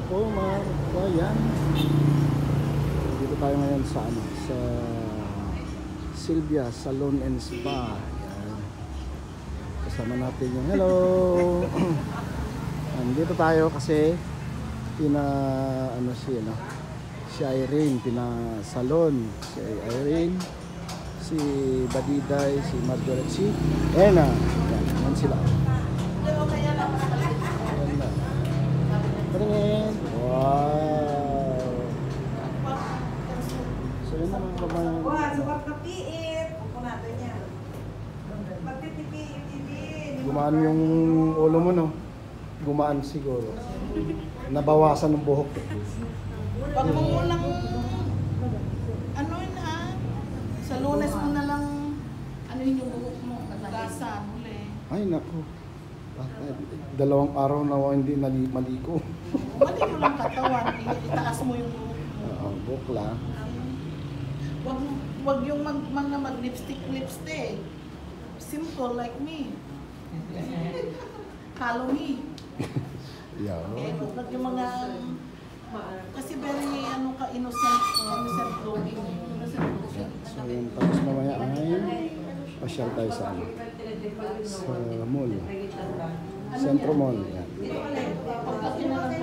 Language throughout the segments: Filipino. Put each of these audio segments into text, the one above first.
po mga kabayan. Dito tayo ngayon sa sa Sylvia Salon and Spa. Yan. Kasama natin yung hello. Dito tayo kasi si Irene salon. Si Irene, si Badiday, si Marjorie, si Ena. Yan sila. Wow. So yun naman kabayan. Wah, sukat na piit. Upo natin yan. Magtitipiit, Gumaan yung ulo mo, no? Gumaan siguro. Nabawasan ng buhok. Pag mo lang, sa Lunes mo na lang, yung buhok mo, gasan uli. Ay, naku. Dalawang araw na hindi maligo. Mali mo lang katawan, itaas mo yung buhok mo. Buhok lang. Wag yung mag-lipstick. Simple like me. Follow me. Yeah. Wag yung mga, kasi very innocent looking. So yun, tapos mamaya ay pasyal tayo sa mall. Centro Mall. Yan.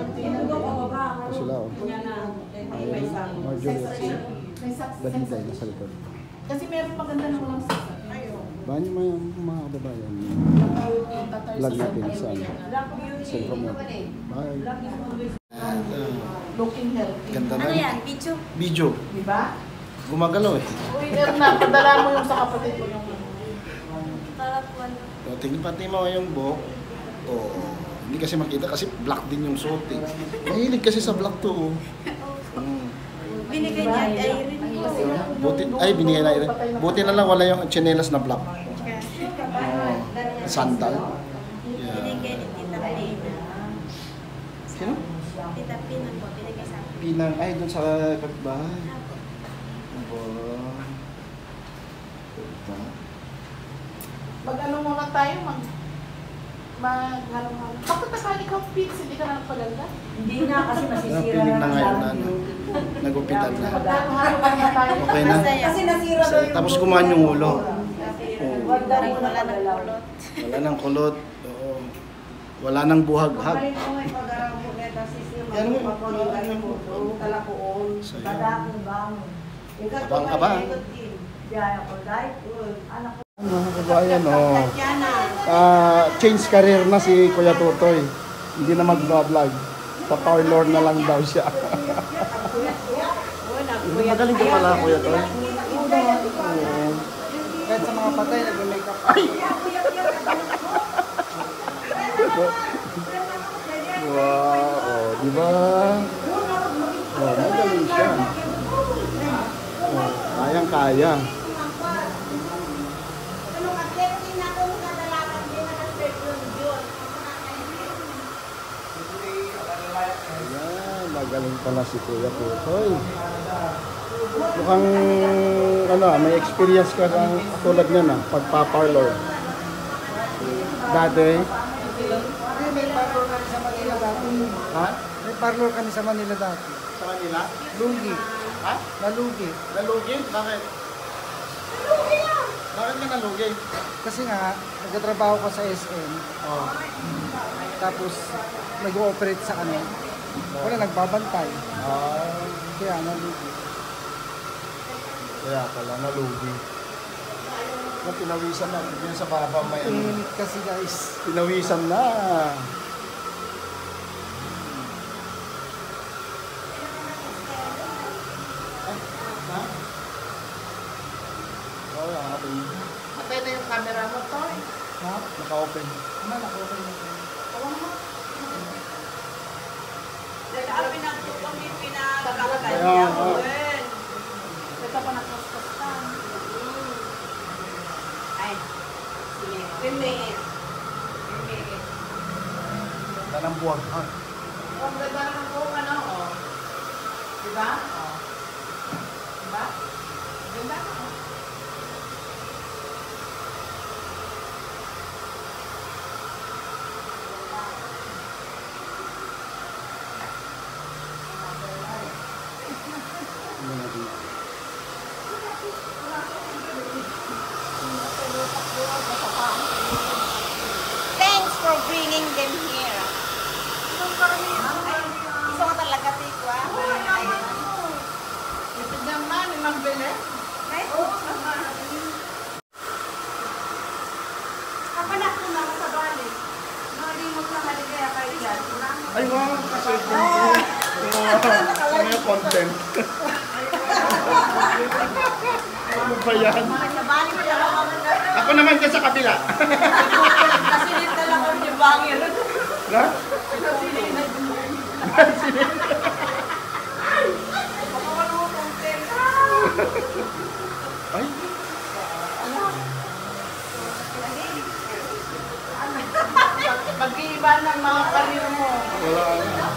Ito sila, oh. Ay, Marjorie at Badiday nasa likod. Kasi meron maganda na walang sasa. Banyo mo yung mga kababayan. Vlog natin sa Centro Mall. Bye. Looking healthy. Ganda na. Ano yan? Video. Diba? Gumagalaw eh. Uy, Erna, padala mo yung sa kapatid ko yung Tingin pati mo yung buhok. Hindi kasi makita kasi black din yung suot eh. Mahilig kasi sa black to. Binigay niya ay Irene. Binigay na Irene. Buti na lang wala yung tsinelas na black. Sandal. Yeah. Binigay ni Tita Pina. Sino? Tita Pina po, binigay sa akin. Pinang, ay doon sa kapitbahay. Mag-ano muna tayo, mag-halong-halong. Bakit nakali ka fix, hindi ka na nagpaganda? Hindi na, kasi masisira Piling na na ngayon ang nagupitan na. Mag-halong-halong na tayo. Okay na. Kasi nasira daw yung Tapos kumain yung ulo. Wala Wala nang kulot. Oo. Wala nang buhag-hag. Yan mo. Abang-abang. Mga kabayan, change career na si Kuya Tutoy. Hindi na mag-vlog. Sa parlor na lang daw siya. Magaling ka pala, Kuya Toy. Kahit sa mga patay, nag-makeup. Wow, di ba? Magaling siya. Kayang-kaya. Ayan, magaling pala si Kuya Tutoy. Mukhang may experience ka ng tulad niya na pagpa-parlor. Dati? May parlor kami sa Manila dati. Ha? May parlor kami sa Manila dati. Sa Manila? Lugi. Ha? Nalugi. Nalugi? Bakit? Bakit ka nalugi? Kasi nga, nagtatrabaho ko sa SM. Oh. Tapos, nag-ooperate sa wala nagbabantay. Kaya nalugi. Kaya pala nalugi. Pinawisan na. Hindi sa baba may Init kasi guys. Pinawisan na. Matay na yung camera mo, Toy. Ha? Naka-open. Naka-open na ito. Kaya, Ito pa nakastastan. tanang buwag. Ang ganda na ng buhok, Diba? Diba? Ganda na, pambili? Kahit oo, mama. Kapanak ko na sa balik. Malimot na maligaya kayo dyan. Ay, wow, kasi ano yung content? Ano ba yan? Sa balik ko lang ako. Ako naman ka sa kabila. Kasilip na lang ako yung bangir. Ha? Ay, Mag-iiba ng mga karir mo. wala na.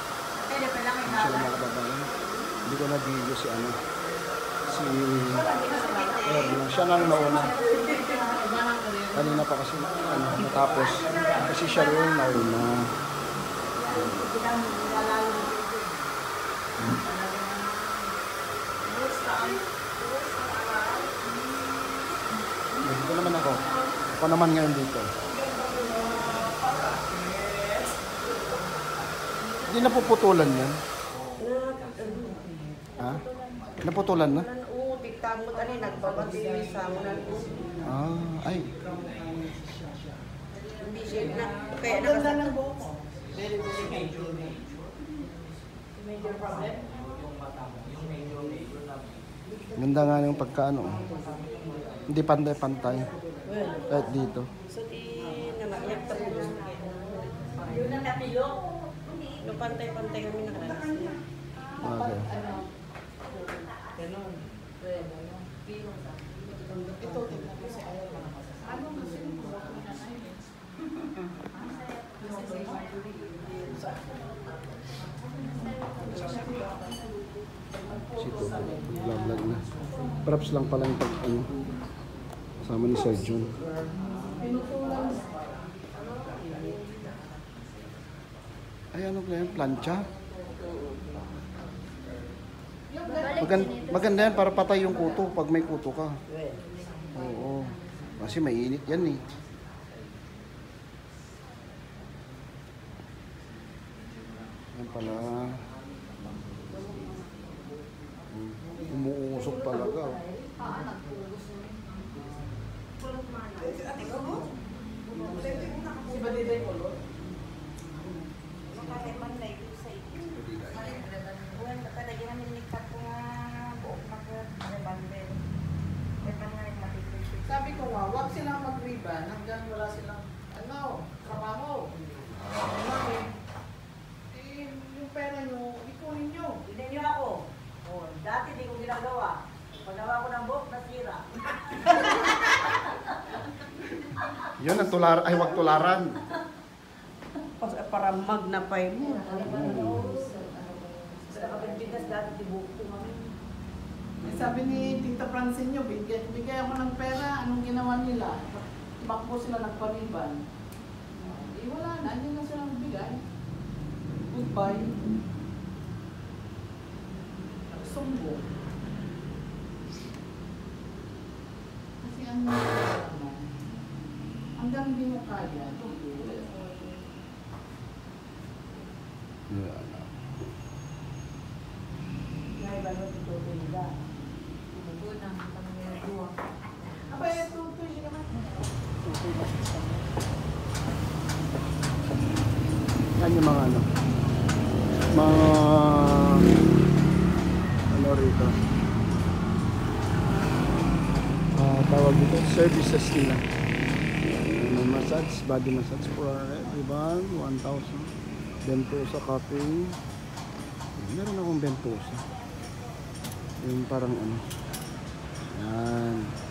Sila mga kababayan. Hindi ko na-video si ano. Si Erna. Siya nang nauna. Kanina pa kasi ano, natapos. Kasi siya yung nauna. Dito naman ako. Ako naman ngayon dito. Hindi napuputulan yan. Ha? Naputulan na? Oo, tiktamot ani nagbabati sa munan ko. Ah, ay. Hindi siya na kaya Ang ganda nakasakit. ng buhok mo. Ganda nga yung pagkaano. Hindi pantay-pantay. Kahit dito. So di namayak tapos. Yun ang napilok. No pantay-pantay kami nakaranas niya. Okay. Ito, tignan ko si Ayaw. Ano kasi yung buhok mo na Si Toto. Vlog na. Perhaps lang pala yung pag ano. Kasama ni Sir Jun. Ay, ano ba yan? Plancha? Maganda yan para patay yung kuto pag may kuto ka. Oo. Kasi mainit yan eh. Yan pala. Umuusok talaga. Si Badiday Color. Makakipantay ko sa iyo. Uwan, palagyan namin ni Kat ko nga buok makakipantay. May pangalit matipid. Sabi ko nga, huwag silang mag-riban hanggang wala silang, trabaho. Yung pera nyo, ikunin nyo. Hindi niyo ako. Oh, dati di ko ginagawa. Pagawa ko ng buhok nasira. Yun ang tular, ay wag tularan. Para magnapay mo. Sa kapitbigas dati di buhok ko kami. Sabi ni Tita Francine nyo, bigay ako ng pera, anong ginawa nila? Bakbo sila nagpariban. Wala na, hindi na silang bigay. Goodbye. Sumbo. Kasi ang naman, hanggang hindi mo kaya, tuloy. Yeah. Aba, tutoy siya naman. Yan yung mga ano. Mga ano rito. Tawag dito, services nila. May massage, body massage for everyone, 1,000. Bentosa coffee. Meron akong bentosa. Yung parang ano. Yan.